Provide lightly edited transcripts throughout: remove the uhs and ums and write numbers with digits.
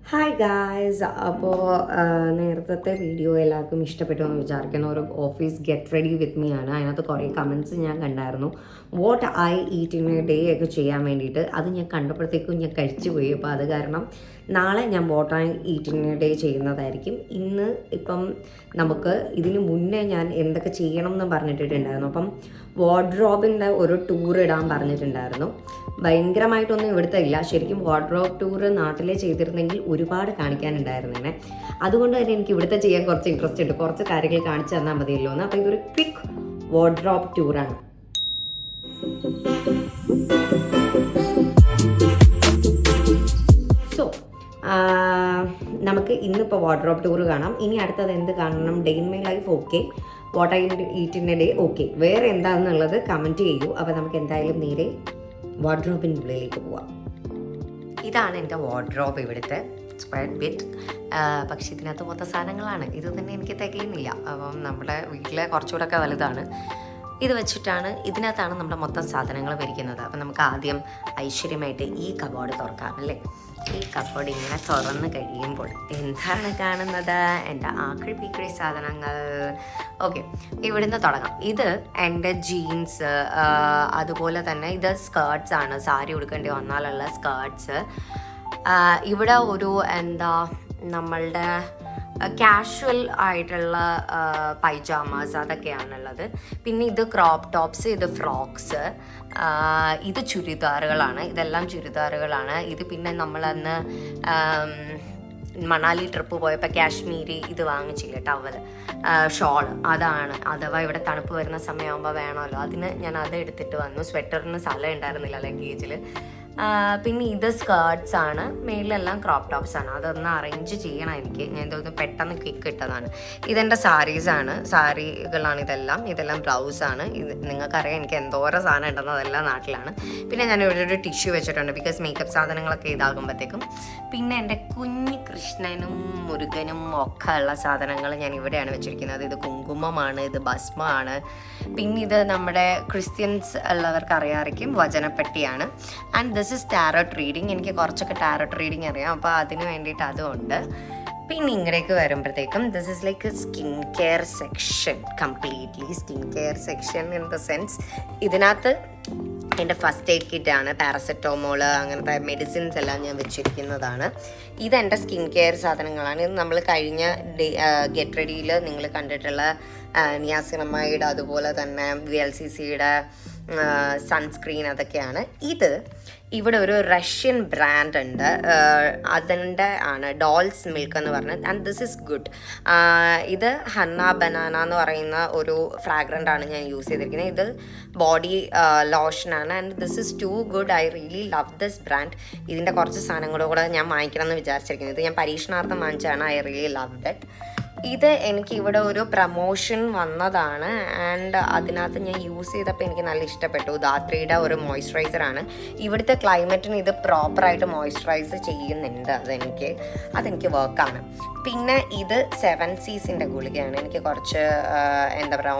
Hi guys. അപ്പോൾ നേരത്തെ video എല്ലാവർക്കും ഇഷ്ടപ്പെട്ടു എന്ന് വിചാരിക്കുന്ന ഒരു office get ready with me ആണ്. അതിനകത്ത് കുറേ കമൻറ്റ്സ് ഞാൻ കണ്ടായിരുന്നു. What I eat in A day ഒക്കെ ചെയ്യാൻ വേണ്ടിയിട്ട്. അത് ഞാൻ കണ്ടപ്പോഴത്തേക്കും ഞാൻ കഴിച്ചു പോയി. അപ്പോൾ അത് കാരണം നാളെ ഞാൻ what I eat in A day ചെയ്യുന്നതായിരിക്കും. ഇപ്പം നമുക്ക് ഇതിന് മുന്നേ ഞാൻ എന്തൊക്കെ ചെയ്യണം എന്ന് പറഞ്ഞിട്ടുണ്ടായിരുന്നു. അപ്പം വാർഡ്രോബിൻ്റെ ഒരു ടൂർ ഇടാൻ പറഞ്ഞിട്ടുണ്ടായിരുന്നു. ഭയങ്കരമായിട്ടൊന്നും ഇവിടുത്തെ ഇല്ല. ശരിക്കും വാർഡ്രോബ് ടൂർ നാട്ടിലെ ചെയ്തിരുന്നെങ്കിൽ ഒരുപാട് കാണിക്കാനുണ്ടായിരുന്നേനെ. അതുകൊണ്ട് തന്നെ എനിക്ക് ഇവിടുത്തെ ചെയ്യാൻ കുറച്ച് ഇൻട്രസ്റ്റ് ഉണ്ട്. കുറച്ച് കാര്യങ്ങൾ കാണിച്ചു തന്നാൽ മതിയല്ലോ എന്ന്. അപ്പോൾ ഇതൊരു ക്വിക്ക് വാർഡ്രോബ് ടൂറാണ്. സോ നമുക്ക് ഇന്നിപ്പോൾ വാർഡ്രോബ് ടൂർ കാണാം. ഇനി അടുത്തത് എന്ത് കാണണം? Day in my life okay, what I eat in A day okay. വേറെ എന്താണെന്നുള്ളത് കമൻറ്റ് ചെയ്യൂ. അപ്പോൾ നമുക്ക് എന്തായാലും നേരെ വാർഡ്രോബിൻ്റെ ഉള്ളിലേക്ക് പോവാം. ഇതാണ് എൻ്റെ വാർഡ്രോബ് ഇവിടുത്തെ സ്ക്വയർ ബിറ്റ്. പക്ഷേ ഇതിനകത്ത് മൊത്തം സാധനങ്ങളാണ്. ഇത് തന്നെ എനിക്ക് തികയുന്നില്ല. അപ്പം നമ്മുടെ വീട്ടിലെ കുറച്ചുകൂടെയൊക്കെ വലുതാണ്. ഇത് വെച്ചിട്ടാണ്, ഇതിനകത്താണ് നമ്മുടെ മൊത്തം സാധനങ്ങൾ വരിക്കുന്നത്. അപ്പം നമുക്ക് ആദ്യം ഐശ്വര്യമായിട്ട് ഈ കബോർഡ് തുറക്കാം അല്ലേ. ഈ കബോർഡ് ഇങ്ങനെ തുറന്ന് കഴിയുമ്പോൾ എന്താണ് കാണുന്നത്? എൻ്റെ ആക്രി പീക്രി സാധനങ്ങൾ. ഓക്കെ, ഇവിടുന്ന് തുടങ്ങാം. ഇത് എൻ്റെ ജീൻസ്, അതുപോലെ തന്നെ ഇത് സ്കേർട്സ് ആണ്. സാരി ഉടുക്കേണ്ടി വന്നാലുള്ള സ്കേർട്സ്. ഇവിടെ ഒരു നമ്മളുടെ കാഷ്വൽ ആയിട്ടുള്ള പൈജാമാസ് അതൊക്കെയാണുള്ളത്. പിന്നെ ഇത് ക്രോപ്പ് ടോപ്സ്, ഇത് ഫ്രോക്സ്, ഇത് ചുരിദാറുകളാണ്. ഇതെല്ലാം ചുരിദാറുകളാണ്. ഇത് പിന്നെ നമ്മളന്ന് മണാലി ട്രിപ്പ് പോയപ്പോൾ കാശ്മീരി ഇത് വാങ്ങിച്ചില്ല, ടവൽ, ഷോൾ. അതാണ്. അഥവാ ഇവിടെ തണുപ്പ് വരുന്ന സമയമാകുമ്പോൾ വേണമല്ലോ, അതിന് ഞാൻ അത് എടുത്തിട്ട് വന്നു. സ്വെറ്ററിന് സ്ഥലം ഉണ്ടായിരുന്നില്ല ലഗേജിൽ. പിന്നെ ഇത് സ്കേർട്സ് ആണ്. മേളിലെല്ലാം ക്രോപ്പ് ടോപ്സ് ആണ്. അതൊന്ന് അറേഞ്ച് ചെയ്യണം എനിക്ക്. ഞാൻ ഇതൊന്ന് പെട്ടെന്ന് ക്വിക്ക് ഇട്ടതാണ്. ഇതെൻ്റെ സാരീസാണ്. സാരികളാണ് ഇതെല്ലാം ബ്ലൗസാണ്. ഇത് നിങ്ങൾക്കറിയാം എനിക്ക് എന്തോരം സാധനം ഉണ്ടെന്ന്. അതെല്ലാം നാട്ടിലാണ്. പിന്നെ ഞാൻ ഇവിടെ ഒരു ടിഷ്യൂ വെച്ചിട്ടുണ്ട്, ബിക്കോസ് മേക്കപ്പ് സാധനങ്ങളൊക്കെ ഇതാകുമ്പോഴത്തേക്കും. പിന്നെ എൻ്റെ കുഞ്ഞ് കൃഷ്ണനും മുരുകനും ഒക്കെ ഉള്ള സാധനങ്ങൾ ഞാൻ ഇവിടെയാണ് വെച്ചിരിക്കുന്നത്. ഇത് കുങ്കുമമാണ്, ഇത് ഭസ്മമാണ്. പിന്നെ ഇത് നമ്മുടെ ക്രിസ്ത്യൻസ് ഉള്ളവർക്ക് അറിയാമായിരിക്കും, വചനപ്പെട്ടിയാണ്. And this is tarot reading. എനിക്ക് കുറച്ചൊക്കെ ടാരോട്ട് റീഡിങ് അറിയാം, അപ്പോൾ അതിന് വേണ്ടിയിട്ട് അതുകൊണ്ട്. പിന്നെ ഇങ്ങടേക്ക് വരുമ്പോഴത്തേക്കും this is like skin care section, completely skin care section in the sense ഇതിനകത്ത് എൻ്റെ ഫസ്റ്റ് എയ്ഡ് കിറ്റാണ്. പാരസെറ്റമോൾ, അങ്ങനത്തെ മെഡിസിൻസ് എല്ലാം ഞാൻ വെച്ചിരിക്കുന്നതാണ്. ഇതെൻ്റെ സ്കിൻ കെയർ സാധനങ്ങളാണ്. ഇത് നമ്മൾ കഴിഞ്ഞ ഗെറ്റ് റെഡിയിൽ നിങ്ങൾ കണ്ടിട്ടുള്ള നിയാസിനമൈഡ്, അതുപോലെ തന്നെ VLCCയുടെ സൺസ്ക്രീൻ, അതൊക്കെയാണ്. ഇത് ഇവിടെ ഒരു റഷ്യൻ ബ്രാൻഡ് ഉണ്ട്, അതിൻ്റെ ആണ് ഡോൾസ് മിൽക്ക് എന്ന് പറഞ്ഞത്. And this is good. ഇത് ഹന്ന ബനാന എന്ന് പറയുന്ന ഒരു ഫ്രാഗ്രൻ്റ് ആണ് ഞാൻ യൂസ് ചെയ്തിരിക്കുന്നത്. ഇത് ബോഡി ലോഷനാണ്. And this is too good. I really love this brand. ഇതിൻ്റെ കുറച്ച് സാധനങ്ങളും കൂടെ ഞാൻ വാങ്ങിക്കണം എന്ന് വിചാരിച്ചിരിക്കുന്നത്. ഇത് ഞാൻ പരീക്ഷണാർത്ഥം വാങ്ങിച്ചതാണ്. I really love that. ഇത് എനിക്ക് ഇവിടെ ഒരു പ്രമോഷൻ വന്നതാണ്. ആൻഡ് അതിനകത്ത് ഞാൻ യൂസ് ചെയ്തപ്പോൾ എനിക്ക് നല്ല ഇഷ്ടപ്പെട്ടു. ധാത്രിയുടെ ഒരു മോയ്സ്ചറൈസറാണ്. ഇവിടുത്തെ ക്ലൈമറ്റിന് ഇത് പ്രോപ്പറായിട്ട് മോയ്സ്ചറൈസ് ചെയ്യുന്നുണ്ട്. അതെനിക്ക് വർക്കാണ്. പിന്നെ ഇത് 7 C's ഗുളികയാണ്. എനിക്ക് കുറച്ച്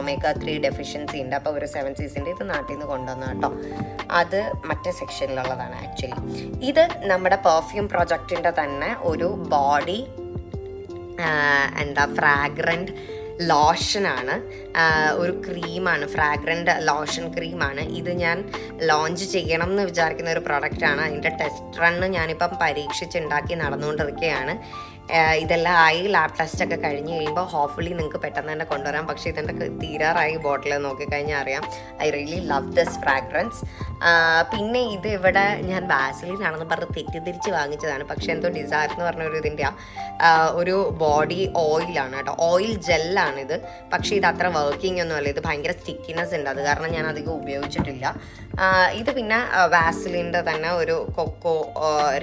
ഒമേഗ 3 ഡെഫിഷ്യൻസി ഉണ്ട്. അപ്പോൾ ഒരു 7 C's ഇത് നാട്ടിൽ നിന്ന് കൊണ്ടുവന്ന കേട്ടോ. അത് മറ്റേ സെക്ഷനിലുള്ളതാണ് ആക്ച്വലി. ഇത് നമ്മുടെ പെർഫ്യൂം പ്രൊജക്റ്റിൻ്റെ തന്നെ ഒരു ബോഡി ഫ്രാഗ്രൻറ്റ് ലോഷനാണ്. ഒരു ക്രീമാണ്, ഫ്രാഗ്രൻറ്റ് ലോഷൻ ക്രീമാണ്. ഇത് ഞാൻ ലോഞ്ച് ചെയ്യണം എന്ന് വിചാരിക്കുന്ന ഒരു പ്രൊഡക്റ്റാണ്. അതിൻ്റെ ടെസ്റ്റ് റണ്ണ് ഞാനിപ്പം പരീക്ഷിച്ചുണ്ടാക്കി നടന്നുകൊണ്ടിരിക്കുകയാണ്. ഇതെല്ലാം ആയി. ലാബ് ടെസ്റ്റൊക്കെ കഴിഞ്ഞ് കഴിയുമ്പോൾ ഹോപ്പ്ഫുള്ളി നിങ്ങൾക്ക് പെട്ടെന്ന് തന്നെ കൊണ്ടുവരാം. പക്ഷേ ഇതെൻ്റെ തീരാറായി ബോട്ടിൽ നോക്കിക്കഴിഞ്ഞാൽ അറിയാം. I really love this fragrance. പിന്നെ ഇത് ഇവിടെ ഞാൻ വാസലിനാണെന്ന് പറഞ്ഞ് തെറ്റിദ്ധരിച്ച് വാങ്ങിച്ചതാണ്. പക്ഷേ എന്തോ ഡിസയർ എന്ന് പറഞ്ഞ ഒരു ഇതിൻ്റെ ഒരു ബോഡി ഓയിലാണ് കേട്ടോ. ഓയിൽ ജെല്ലാണിത്. പക്ഷേ ഇത് അത്ര വർക്കിംഗ് ഒന്നുമല്ല. ഇത് ഭയങ്കര സ്റ്റിക്കിനെസ് ഉണ്ട്. അത് കാരണം ഞാൻ അധികം ഉപയോഗിച്ചിട്ടില്ല. ഇത് പിന്നെ വാസലിൻ്റെ തന്നെ ഒരു കൊക്കോ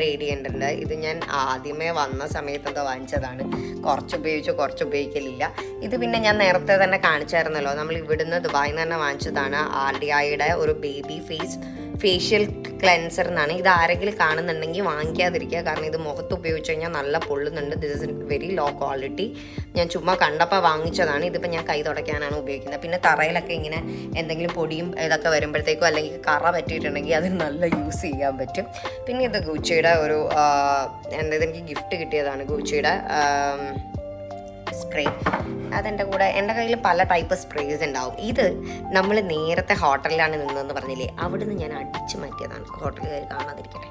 റേഡിയൻ്റ് ഉണ്ട്. ഇത് ഞാൻ ആദ്യമേ വന്ന സമയത്ത് വാങ്ങിച്ചതാണ്. കുറച്ച് ഉപയോഗിക്കലില്ല. ഇത് പിന്നെ ഞാൻ നേരത്തെ തന്നെ കാണിച്ചായിരുന്നല്ലോ, നമ്മൾ ഇവിടുന്ന് ദുബായിൽ നിന്ന് തന്നെ വാങ്ങിച്ചതാണ്. RDIയുടെ ഒരു ബേബി ഫേസ് ഫേഷ്യൽ ക്ലെൻസർ എന്നാണ്. ഇത് ആരെങ്കിലും കാണുന്നുണ്ടെങ്കിൽ വാങ്ങിക്കാതിരിക്കുക, കാരണം ഇത് മുഖത്ത് ഉപയോഗിച്ച് കഴിഞ്ഞാൽ നല്ല പൊള്ളുന്നുണ്ട്. This is very low quality. ഞാൻ ചുമ്മാ കണ്ടപ്പോൾ വാങ്ങിച്ചതാണ്. ഇതിപ്പോൾ ഞാൻ കൈ തുടയ്ക്കാനാണ് ഉപയോഗിക്കുന്നത്. പിന്നെ തറയിലൊക്കെ ഇങ്ങനെ എന്തെങ്കിലും പൊടിയും ഇതൊക്കെ വരുമ്പോഴത്തേക്കും അല്ലെങ്കിൽ കറ പറ്റിയിട്ടുണ്ടെങ്കിൽ അത് നല്ല യൂസ് ചെയ്യാൻ പറ്റും. പിന്നെ ഇത് ഗൂച്ചിയുടെ ഒരു ഇതെനിക്ക് ഗിഫ്റ്റ് കിട്ടിയതാണ്, ഗൂച്ചിയുടെ സ്പ്രേ. അതെൻ്റെ കൂടെ എൻ്റെ കയ്യിൽ പല ടൈപ്പ് സ്പ്രേസ് ഉണ്ടാവും. ഇത് നമ്മൾ നേരത്തെ ഹോട്ടലിലാണ് നിന്നതെന്ന് പറഞ്ഞില്ലേ, അവിടുന്ന് ഞാൻ അടിച്ചു മാറ്റിയതാണ്. ഹോട്ടലിൽ കയറി കാണാതിരിക്കട്ടെ.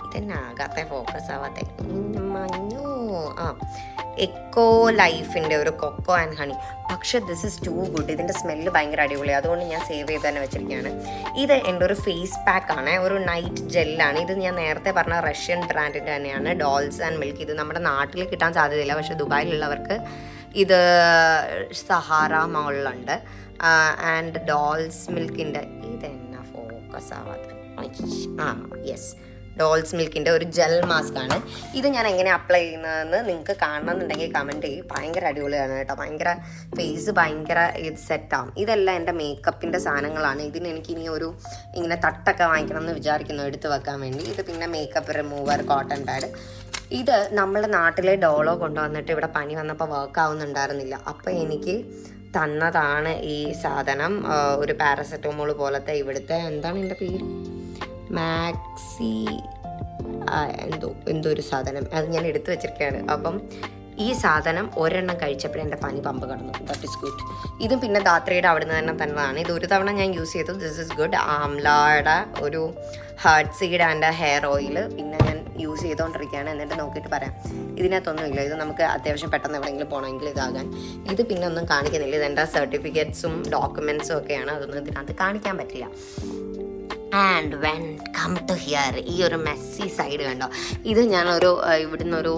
ഇതെന്നെ ആകാത്ത ഫോക്കസ് ആവാത്ത മഞ്ഞോ. എക്കോ ലൈഫിൻ്റെ ഒരു കൊക്കോ ആൻഡ് ഹണി. പക്ഷെ ദിസ് ഇസ് ടു ഗുഡ്. ഇതിൻ്റെ സ്മെല്ല് ഭയങ്കര അടിപൊളിയാണ്, അതുകൊണ്ട് ഞാൻ സേവ് ചെയ്ത് തന്നെ വെച്ചിരിക്കുകയാണ്. ഇത് എൻ്റെ ഒരു ഫേസ് പാക്കാണ്, ഒരു നൈറ്റ് ജെല്ലാണ്. ഇത് ഞാൻ നേരത്തെ പറഞ്ഞ റഷ്യൻ ബ്രാൻഡിൻ്റെ തന്നെയാണ്, ഡോൾസ് ആൻഡ് മിൽക്ക്. ഇത് നമ്മുടെ നാട്ടിൽ കിട്ടാൻ സാധ്യതയില്ല, പക്ഷേ ദുബായിലുള്ളവർക്ക് ഇത് സഹാറ മോളിലുണ്ട്. ആൻഡ് ഡോൾസ് മിൽക്കിൻ്റെ ഇതെന്നാ ഫോക്കസ് ആവാത്ത യെസ്, ഡോൾസ് മിൽക്കിൻ്റെ ഒരു ജെൽ മാസ്ക് ആണ്. ഇത് ഞാൻ എങ്ങനെ അപ്ലൈ ചെയ്യുന്നതെന്ന് നിങ്ങൾക്ക് കാണണമെന്നുണ്ടെങ്കിൽ കമൻറ്റ് ചെയ്യും. ഭയങ്കര അടിപൊളിയാണ് കേട്ടോ, ഭയങ്കര ഫേസ് ഭയങ്കര ഇത് സെറ്റാവും. ഇതെല്ലാം എൻ്റെ മേക്കപ്പിൻ്റെ സാധനങ്ങളാണ്. ഇതിന് എനിക്കിനി ഒരു ഇങ്ങനെ തട്ടൊക്കെ വാങ്ങിക്കണം എന്ന് വിചാരിക്കുന്നു, എടുത്ത് വെക്കാൻ വേണ്ടി. ഇത് പിന്നെ മേക്കപ്പ് റിമൂവർ, കോട്ടൺ പാഡ്. ഇത് നമ്മുടെ നാട്ടിലെ ഡോളോ കൊണ്ടുവന്നിട്ട് ഇവിടെ പനി വന്നപ്പോൾ വർക്ക് ആവുന്നുണ്ടായിരുന്നില്ല, അപ്പോൾ എനിക്ക് തന്നതാണ് ഈ സാധനം. ഒരു പാരസെറ്റമോൾ പോലത്തെ, ഇവിടുത്തെ എന്താണ് എൻ്റെ പേര്, മാക്സി എന്തോ ഒരു സാധനം, അത് ഞാൻ എടുത്തു വെച്ചിരിക്കുകയാണ്. അപ്പം ഈ സാധനം ഒരെണ്ണം കഴിച്ചപ്പോഴേ എൻ്റെ പനി പമ്പ് കടന്നു. That is good. ഇതും പിന്നെ ധാത്രിയുടെ അവിടെ നിന്ന് തന്നതാണ്. ഇത് ഒരു തവണ ഞാൻ യൂസ് ചെയ്തു. This is good. ആംലയുടെ ഒരു heart seed and hair oil പിന്നെ ഞാൻ യൂസ് ചെയ്തുകൊണ്ടിരിക്കുകയാണ്. എന്നിട്ട് നോക്കിയിട്ട് പറയാം. ഇതിനകത്തൊന്നുമില്ല, ഇത് നമുക്ക് അത്യാവശ്യം പെട്ടെന്ന് എവിടെയെങ്കിലും പോകണമെങ്കിൽ ഇതാകാൻ. ഇത് പിന്നെ ഒന്നും കാണിക്കുന്നില്ല. ഇതെൻ്റെ സർട്ടിഫിക്കറ്റ്സും ഡോക്യുമെൻറ്റ്സും ഒക്കെയാണ്, അതൊന്നും ഇതിനകത്ത് കാണിക്കാൻ പറ്റില്ല. And when come to here, ഈ ഒരു മെസ്സി സൈഡ് കണ്ടോ, ഇത് ഞാനൊരു ഇവിടുന്ന് ഒരു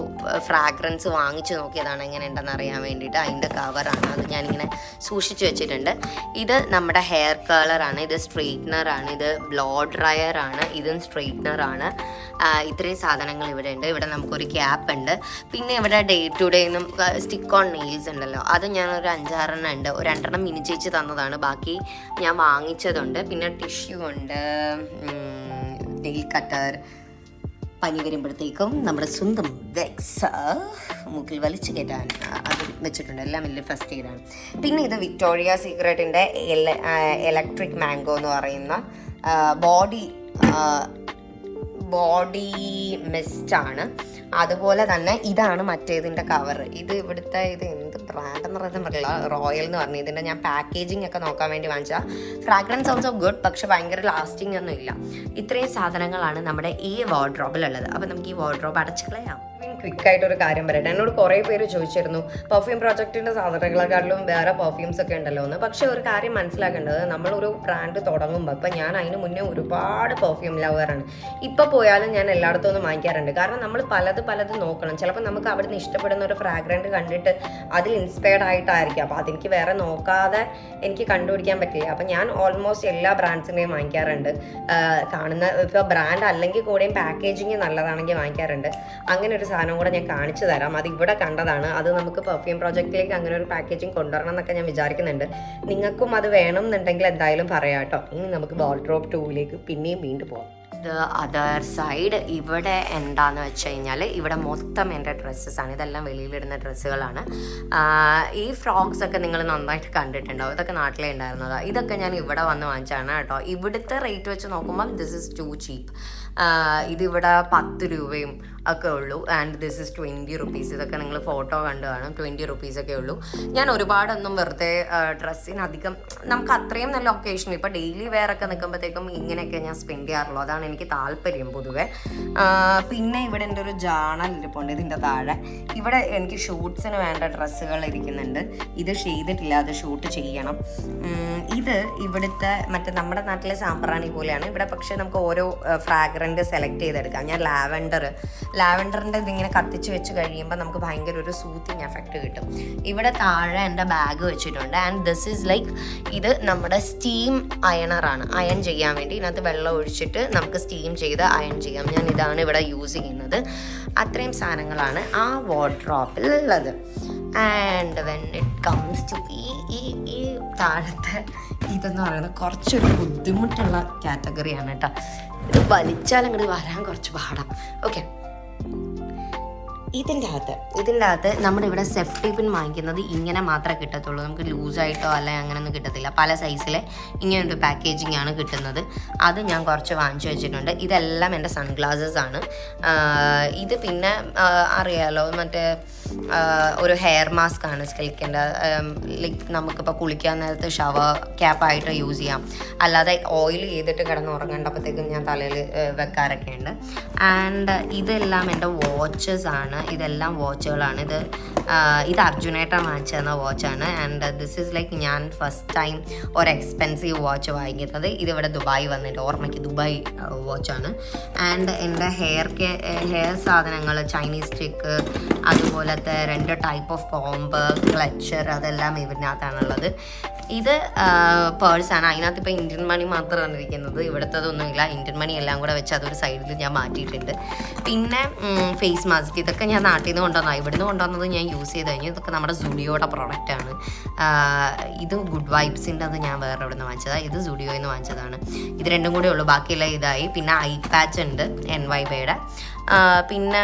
ഫ്രാഗ്രൻസ് വാങ്ങിച്ച് നോക്കിയതാണ് എങ്ങനെ ഉണ്ടെന്ന് അറിയാൻ വേണ്ടിയിട്ട്. അതിൻ്റെ കവറാണ്, അത് ഞാനിങ്ങനെ സൂക്ഷിച്ച് വെച്ചിട്ടുണ്ട്. ഇത് നമ്മുടെ ഹെയർ കളറാണ്, ഇത് സ്ട്രെയിറ്റ്നറാണ്, ഇത് ബ്ലോ ഡ്രയറാണ്, ഇതും സ്ട്രെയിറ്റ്നറാണ്. ഇത്രയും സാധനങ്ങൾ ഇവിടെ ഉണ്ട്. ഇവിടെ നമുക്കൊരു ക്യാപ്പ് ഉണ്ട്. പിന്നെ ഇവിടെ ഡേ ടു ഡേ എന്നും സ്റ്റിക്ക് ഓൺ നെയിൽസ് ഉണ്ടല്ലോ, അത് ഞാനൊരു 5-6 ഉണ്ട്. ഒരു 2 മിനി ചേച്ചി തന്നതാണ്, ബാക്കി ഞാൻ വാങ്ങിച്ചതുണ്ട്. പിന്നെ ടിഷ്യൂ ഉണ്ട്, നെയിൽ കട്ടർ, പനി വരുമ്പോഴത്തേക്കും നമ്മുടെ സ്വന്തം വെക്സ് മൂക്കിൽ വലിച്ചു കയറ്റാൻ അത് വെച്ചിട്ടുണ്ട്. എല്ലാം വലിയ ഫസ്റ്റ് എയ്ഡാണ്. പിന്നെ ഇത് വിക്ടോറിയ സീക്രട്ടിൻ്റെ ഇലക്ട്രിക് മാംഗോ എന്ന് പറയുന്ന ബോഡി മിസ്റ്റാണ്. അതുപോലെ തന്നെ ഇതാണ് മറ്റേതിൻ്റെ കവർ. ഇത് ഇവിടുത്തെ ഇത് എന്ത് ബ്രാൻഡ് എന്ന് പറയുന്നത് പറയില്ല, റോയൽ എന്ന് പറഞ്ഞു. ഇതിൻ്റെ ഞാൻ പാക്കേജിങ് ഒക്കെ നോക്കാൻ വേണ്ടി വാങ്ങിച്ചാൽ. ഫ്രാഗ്രൻസ് ഓൾസോ ഗുഡ്, പക്ഷെ ഭയങ്കര ലാസ്റ്റിംഗ് ഒന്നും ഇല്ല. ഇത്രയും സാധനങ്ങളാണ് നമ്മുടെ ഈ വാർഡ്രോബിലുള്ളത്. അപ്പോൾ നമുക്ക് ഈ വാർഡ്രോബ് അടച്ചു കളയാം. ക്വിക്കായിട്ടൊരു കാര്യം പറയട്ടെ. എന്നോട് കുറേ പേര് ചോദിച്ചിരുന്നു പെർഫ്യൂം പ്രോജക്റ്റിൻ്റെ സാധനങ്ങളെക്കാട്ടിലും വേറെ പെർഫ്യൂംസ് ഒക്കെ ഉണ്ടല്ലോ എന്ന്. പക്ഷേ ഒരു കാര്യം മനസ്സിലാക്കേണ്ടത്, നമ്മളൊരു ബ്രാൻഡ് തുടങ്ങുമ്പോൾ, ഇപ്പം ഞാൻ അതിന് മുന്നേ ഒരുപാട് പെർഫ്യൂം ലവറാണ്. ഇപ്പോൾ പോയാലും ഞാൻ എല്ലായിടത്തും ഒന്നും വാങ്ങിക്കാറുണ്ട്. കാരണം നമ്മൾ പലത് നോക്കണം. ചിലപ്പോൾ നമുക്ക് അവിടുന്ന് ഇഷ്ടപ്പെടുന്ന ഒരു ഫ്രാഗ്രൻറ്റ് കണ്ടിട്ട് അതിൽ ഇൻസ്പയർഡ് ആയിട്ടായിരിക്കും. അപ്പോൾ അതെനിക്ക് വേറെ നോക്കാതെ എനിക്ക് കണ്ടുപിടിക്കാൻ പറ്റില്ല. അപ്പം ഞാൻ ഓൾമോസ്റ്റ് എല്ലാ ബ്രാൻഡ്സിൻ്റെയും വാങ്ങിക്കാറുണ്ട്. കാണുന്ന ഇപ്പോൾ ബ്രാൻഡ് അല്ലെങ്കിൽ കൂടെയും പാക്കേജിങ് നല്ലതാണെങ്കിൽ വാങ്ങിക്കാറുണ്ട്. അങ്ങനെ ഒരു സാധനം കൂടെ ഞാൻ കാണിച്ചു തരാം. അത് ഇവിടെ കണ്ടതാണ്. അത് നമുക്ക് പെർഫ്യൂം പ്രോജക്റ്റിലേക്ക് അങ്ങനെ ഒരു പാക്കേജിങ് കൊണ്ടുവരണം എന്നൊക്കെ ഞാൻ വിചാരിക്കുന്നുണ്ട്. നിങ്ങൾക്കും അത് വേണം എന്നുണ്ടെങ്കിൽ എന്തായാലും പറയാം കേട്ടോ. ഇനി നമുക്ക് വാർഡ്രോബ് 2ലേക്ക് പിന്നെയും വീണ്ടും പോകാം. അതർ സൈഡ് ഇവിടെ എന്താന്ന് വെച്ച് കഴിഞ്ഞാൽ ഇവിടെ മൊത്തം എൻ്റെ ഡ്രസ്സസാണ്. ഇതെല്ലാം വെളിയിലിടുന്ന ഡ്രസ്സുകളാണ്. ഈ ഫ്രോക്സ് ഒക്കെ നിങ്ങൾ നന്നായിട്ട് കണ്ടിട്ടുണ്ടാവും. ഇതൊക്കെ നാട്ടിലേ ഉണ്ടായിരുന്നതാണ്. ഇതൊക്കെ ഞാൻ ഇവിടെ വന്ന് വാങ്ങിച്ചാണ് കേട്ടോ. ഇവിടുത്തെ റേറ്റ് വെച്ച് നോക്കുമ്പം ദിസ് ഇസ് ടു ചീപ്പ്. ഇതിവിടെ 10 രൂപയും ഒക്കെ ഉള്ളൂ. And this is 20 rupees. ഇതൊക്കെ നിങ്ങൾ ഫോട്ടോ കണ്ടു കാണും. 20 റുപ്പീസൊക്കെ ഉള്ളൂ. ഞാൻ ഒരുപാടൊന്നും വെറുതെ ഡ്രസ്സിനധികം നമുക്ക് അത്രയും നല്ല ഒക്കേഷൻ, ഇപ്പോൾ ഡെയിലി വെയർ ഒക്കെ നിൽക്കുമ്പോഴത്തേക്കും ഇങ്ങനെയൊക്കെ ഞാൻ സ്പെൻഡ് ചെയ്യാറുള്ളൂ. അതാണ് എനിക്ക് താല്പര്യം പൊതുവെ. പിന്നെ ഇവിടെ എൻ്റെ ഒരു ജേണൽ ഇരിപ്പുണ്ട് ഇതിൻ്റെ താഴെ. ഇവിടെ എനിക്ക് ഷൂട്ട്സിന് വേണ്ട ഡ്രസ്സുകൾ ഇരിക്കുന്നുണ്ട്. ഇത് ചെയ്തിട്ടില്ല, അത് ഷൂട്ട് ചെയ്യണം. ഇത് ഇവിടുത്തെ മറ്റേ നമ്മുടെ നാട്ടിലെ സാമ്പ്രാണി പോലെയാണ്. ഇവിടെ പക്ഷേ നമുക്ക് ഓരോ ഫ്രാഗ്രൻസ് സെലക്ട് ചെയ്തെടുക്കാം. ഞാൻ ലാവൻഡറിൻ്റെ ഇതിങ്ങനെ കത്തിച്ച് വെച്ച് കഴിയുമ്പോൾ നമുക്ക് ഭയങ്കര ഒരു സൂത്തിങ് എഫക്റ്റ് കിട്ടും. ഇവിടെ താഴെ എൻ്റെ ബാഗ് വെച്ചിട്ടുണ്ട്. ആൻഡ് ദിസ് ഈസ് ലൈക്ക്, ഇത് നമ്മുടെ സ്റ്റീം അയണറാണ്. അയൺ ചെയ്യാൻ വേണ്ടി ഇതിനകത്ത് വെള്ളം ഒഴിച്ചിട്ട് നമുക്ക് സ്റ്റീം ചെയ്ത് അയൺ ചെയ്യാം. ഞാൻ ഇതാണ് ഇവിടെ യൂസ് ചെയ്യുന്നത്. അത്രയും സാധനങ്ങളാണ് ആ വാർഡ്രോബിൽ ഉള്ളത്. And when it comes to ഈ താഴത്തെ ഇതെന്ന് പറയുന്നത് കുറച്ചൊരു ബുദ്ധിമുട്ടുള്ള കാറ്റഗറിയാണ് കേട്ടോ. ഇത് വലിച്ചാൽ അങ്ങോട്ട് വരാൻ കുറച്ച് പാടാം. ഓക്കെ, ഇതിൻ്റെ അകത്ത് നമ്മുടെ ഇവിടെ സെഫ്റ്റി പിൻ വാങ്ങിക്കുന്നത് ഇങ്ങനെ മാത്രമേ കിട്ടത്തുള്ളൂ. നമുക്ക് ലൂസായിട്ടോ അല്ലെങ്കിൽ അങ്ങനെയൊന്നും കിട്ടത്തില്ല. പല സൈസിലെ ഇങ്ങനൊരു പാക്കേജിങ് ആണ് കിട്ടുന്നത്. അത് ഞാൻ കുറച്ച് വാങ്ങിച്ചു വെച്ചിട്ടുണ്ട്. ഇതെല്ലാം എൻ്റെ സൺഗ്ലാസസ് ആണ്. ഇത് പിന്നെ അറിയാലോ, മറ്റേ ഒരു ഹെയർ മാസ്ക് ആണ് സ്കിൽക്കിൻ്റെ. ലൈക്ക് നമുക്കിപ്പോൾ കുളിക്കാൻ നേരത്ത് ഷവർ ക്യാപ്പായിട്ട് യൂസ് ചെയ്യാം. അല്ലാതെ ഓയിൽ ചെയ്തിട്ട് കിടന്നുറങ്ങേണ്ടപ്പോഴത്തേക്കും ഞാൻ തലയിൽ വെക്കാറൊക്കെ ഉണ്ട്. ആൻഡ് ഇതെല്ലാം എൻ്റെ വാച്ചസ് ആണ്. ഇതെല്ലാം വാച്ചുകളാണ്. ഇത് അർജുനേട്ടൻ വാങ്ങിച്ചു തന്ന വാച്ചാണ്. ആൻഡ് ദിസ് ഈസ് ലൈക്ക് ഞാൻ ഫസ്റ്റ് ടൈം ഒരു എക്സ്പെൻസീവ് വാച്ച് വാങ്ങിക്കുന്നത്. ഇതിവിടെ ദുബായ് വന്നിട്ട് ഓർമ്മയ്ക്ക് ദുബായ് വാച്ചാണ്. ആൻഡ് എൻ്റെ ഹെയർ സാധനങ്ങൾ, ചൈനീസ് സ്റ്റിക്ക്, അതുപോലത്തെ 2 ടൈപ്പ് ഓഫ് കോംബ്, ക്ലച്ചർ, അതെല്ലാം ഇതിനകത്താണുള്ളത്. ഇത് പേഴ്സാണ്. അതിനകത്ത് ഇപ്പോൾ ഇന്ത്യൻ മണി മാത്രമാണ് ഇരിക്കുന്നത്. ഇവിടുത്തതൊന്നുമില്ല. ഇന്ത്യൻ മണി എല്ലാം കൂടെ വെച്ച് അതൊരു സൈഡിൽ ഞാൻ മാറ്റിയിട്ടുണ്ട്. പിന്നെ ഫേസ് മാസ്ക്, ഇതൊക്കെ ഞാൻ നാട്ടിൽ നിന്ന് കൊണ്ടുവന്നതാണ്. ഇവിടുന്ന് കൊണ്ടുവന്നത് ഞാൻ യൂസ് ചെയ്ത് കഴിഞ്ഞു. ഇതൊക്കെ നമ്മുടെ സുഡിയോയുടെ പ്രോഡക്റ്റാണ്. ഇത് ഗുഡ് വൈബ്സിൻ്റെ അത് ഞാൻ വേറെ ഇവിടെ നിന്ന് വാങ്ങിച്ചതാണ്. ഇത് സുഡിയോയിൽ നിന്ന് വാങ്ങിച്ചതാണ്. ഇത് രണ്ടും കൂടെ ഉള്ളൂ. ബാക്കിയെല്ലാം ഇതായി. പിന്നെ ഐ പാച്ച് ഉണ്ട് NYBയുടെ. പിന്നെ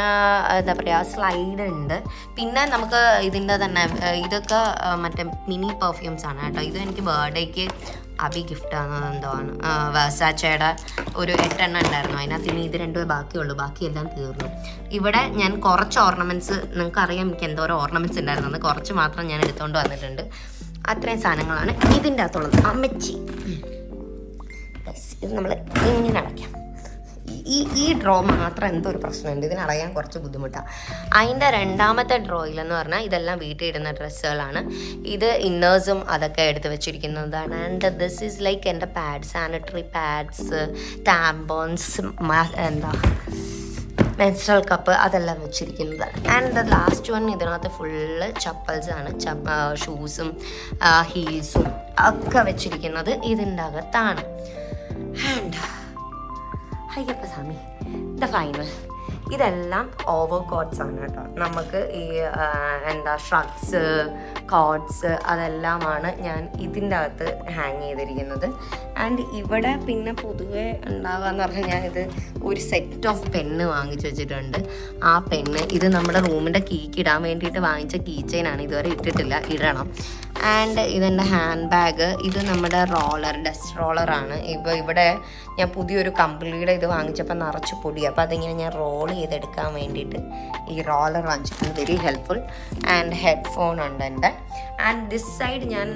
എന്താ പറയുക, സ്ലൈഡ് ഉണ്ട്. പിന്നെ നമുക്ക് ഇതിൻ്റെ തന്നെ ഇതൊക്കെ മറ്റേ മിനി പെർഫ്യൂംസ് ആണ് കേട്ടോ. ഇത് എനിക്ക് ബർത്ത്ഡേക്ക് അബി ഗിഫ്റ്റ് ആണെന്നത് എന്തോ ആണ്. വെർസാച്ചയുടെ ഒരു 8 എണ്ണം ഉണ്ടായിരുന്നു. അതിനകത്ത് ഇനി ഇത് 2 ബാക്കിയുള്ളൂ. ബാക്കിയെല്ലാം തീർന്നു. ഇവിടെ ഞാൻ കുറച്ച് ഓർണമെൻറ്റ്സ്, നിങ്ങൾക്കറിയാം എനിക്ക് എന്തോരം ഓർണമെൻറ്റ്സ് ഉണ്ടായിരുന്നത്, കുറച്ച് മാത്രം ഞാൻ എടുത്തുകൊണ്ട് വന്നിട്ടുണ്ട്. അത്രയും സാധനങ്ങളാണ് ഇതിൻ്റെ അകത്തുള്ളത്. അമ്മച്ചി, ഇത് നമ്മൾ ഇങ്ങനെ അടയ്ക്കാം. ഈ ഡ്രോ മാത്രം എന്തോ ഒരു പ്രശ്നമുണ്ട്. ഇതിനറിയാൻ കുറച്ച് ബുദ്ധിമുട്ടാണ്. അതിൻ്റെ രണ്ടാമത്തെ ഡ്രോയിലെന്ന് പറഞ്ഞാൽ ഇതെല്ലാം വീട്ടിൽ ഇടുന്ന ഡ്രസ്സുകളാണ്. ഇത് ഇന്നേഴ്സും അതൊക്കെ എടുത്ത് വെച്ചിരിക്കുന്നതാണ്. ആൻഡ് ദിസ് ഈസ് ലൈക്ക് എൻ്റെ പാഡ്സ്, സാനിറ്ററി പാഡ്സ്, ടാമ്പോൺസ്, എന്താ മെൻസ്ട്രൽ കപ്പ്, അതെല്ലാം വെച്ചിരിക്കുന്നതാണ്. ആൻഡ് ലാസ്റ്റ് വൺ ഇതിനകത്ത് ഫുള്ള് ചപ്പൽസാണ്. ഷൂസും ഹീൽസും ഒക്കെ വെച്ചിരിക്കുന്നത് ഇതിൻ്റെ അകത്താണ്. And Ayyappa Swami, the final. ഇതെല്ലാം ഓവർ കോട്ട്സ് ആണ് കേട്ടോ. നമുക്ക് ഈ എന്താ ഷ്രഗ്സ്, കോട്ട്സ്, അതെല്ലാമാണ് ഞാൻ ഇതിൻ്റെ അകത്ത് ഹാങ് ചെയ്തിരിക്കുന്നത്. ആൻഡ് ഇവിടെ പിന്നെ പൊതുവെ ഉണ്ടാവുക എന്ന് പറഞ്ഞാൽ ഞാനിത് ഒരു സെറ്റ് ഓഫ് പെണ്ണ് വാങ്ങിച്ചു വെച്ചിട്ടുണ്ട്. ആ പെണ്ണ് ഇത് നമ്മുടെ റൂമിൻ്റെ കീക്ക് ഇടാൻ വേണ്ടിയിട്ട് വാങ്ങിച്ച കീ ചെയിനാണ്. ഇതുവരെ ഇട്ടിട്ടില്ല, ഇടണം. ആൻഡ് ഇതെൻ്റെ ഹാൻഡ് ബാഗ്. ഇത് നമ്മുടെ ഡസ്റ്റ് റോളറാണ്. ഇപ്പോൾ ഇവിടെ ഞാൻ പുതിയൊരു കമ്പിളിയുടെ ഇത് വാങ്ങിച്ചപ്പോൾ നിറച്ച് പൊടി. അപ്പോൾ അതിങ്ങനെ ഞാൻ റോൾ ചെയ്തെടുക്കാൻ വേണ്ടിയിട്ട് ഈ റോളർ വാങ്ങിച്ചിട്ടുണ്ട്. Very helpful. ആൻഡ് ഹെഡ്ഫോൺ ഉണ്ട് എൻ്റെ. ആൻഡ് ദിസ് സൈഡ് ഞാൻ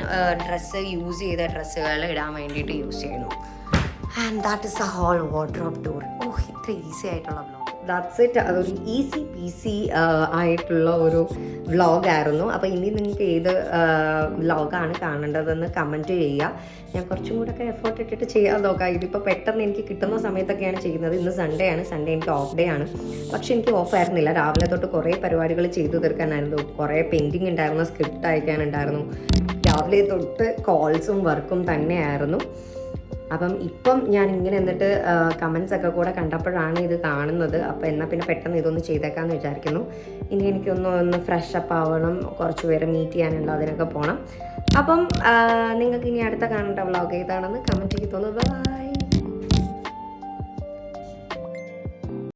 ഡ്രസ്സ് യൂസ് ചെയ്ത ഡ്രസ്സുകൾ ഇടാൻ വേണ്ടിയിട്ട് യൂസ് ചെയ്യുന്നു. And that is a whole wardrobe tour. ഇത്ര ഈസി ആയിട്ടുള്ള വ്ലോഗ്. That's it. അതൊരു ഈസി പീസി ആയിട്ടുള്ള ഒരു വ്ലോഗായിരുന്നു. അപ്പോൾ ഇനി നിങ്ങൾക്ക് ഏത് വ്ലോഗാണ് കാണേണ്ടതെന്ന് കമൻറ്റ് ചെയ്യുക. ഞാൻ കുറച്ചും കൂടെ ഒക്കെ എഫേർട്ട് ഇട്ടിട്ട് ചെയ്യാൻ നോക്കാം. ഇതിപ്പോൾ പെട്ടെന്ന് എനിക്ക് കിട്ടുന്ന സമയത്തൊക്കെയാണ് ചെയ്യുന്നത്. ഇന്ന് സൺഡേ ആണ്. സൺഡേ എനിക്ക് ഓഫ് ഡേ ആണ്. പക്ഷെ എനിക്ക് ഓഫ് ആയിരുന്നില്ല. രാവിലെ തൊട്ട് കുറേ പരിപാടികൾ ചെയ്തു തീർക്കാനായിരുന്നു. കുറേ പെയിൻറ്റിങ് ഉണ്ടായിരുന്നു, സ്ക്രിപ്റ്റ് അയക്കാനുണ്ടായിരുന്നു. രാവിലെ തൊട്ട് കോൾസും വർക്കും തന്നെയായിരുന്നു. അപ്പം ഇപ്പം ഞാൻ ഇങ്ങനെ എന്നിട്ട് കമൻസ് ഒക്കെ കൂടെ കണ്ടപ്പോഴാണ് ഇത് കാണുന്നത്. അപ്പോൾ എന്നാൽ പിന്നെ പെട്ടെന്ന് ഇതൊന്ന് ചെയ്തേക്കാമെന്ന് വിചാരിക്കുന്നു. ഇനി എനിക്കൊന്ന് ഫ്രഷ് അപ്പ് ആവണം, കുറച്ച് പേരെ മീറ്റ് ചെയ്യാനുണ്ട്, അതിനൊക്കെ പോകണം. അപ്പം നിങ്ങൾക്ക് ഇനി അടുത്ത കാണേണ്ട വ്ലോഗ് ഏതാണെന്ന് കമൻറ്റ് ചെയ്ത് തോന്നുന്നു. ബൈ.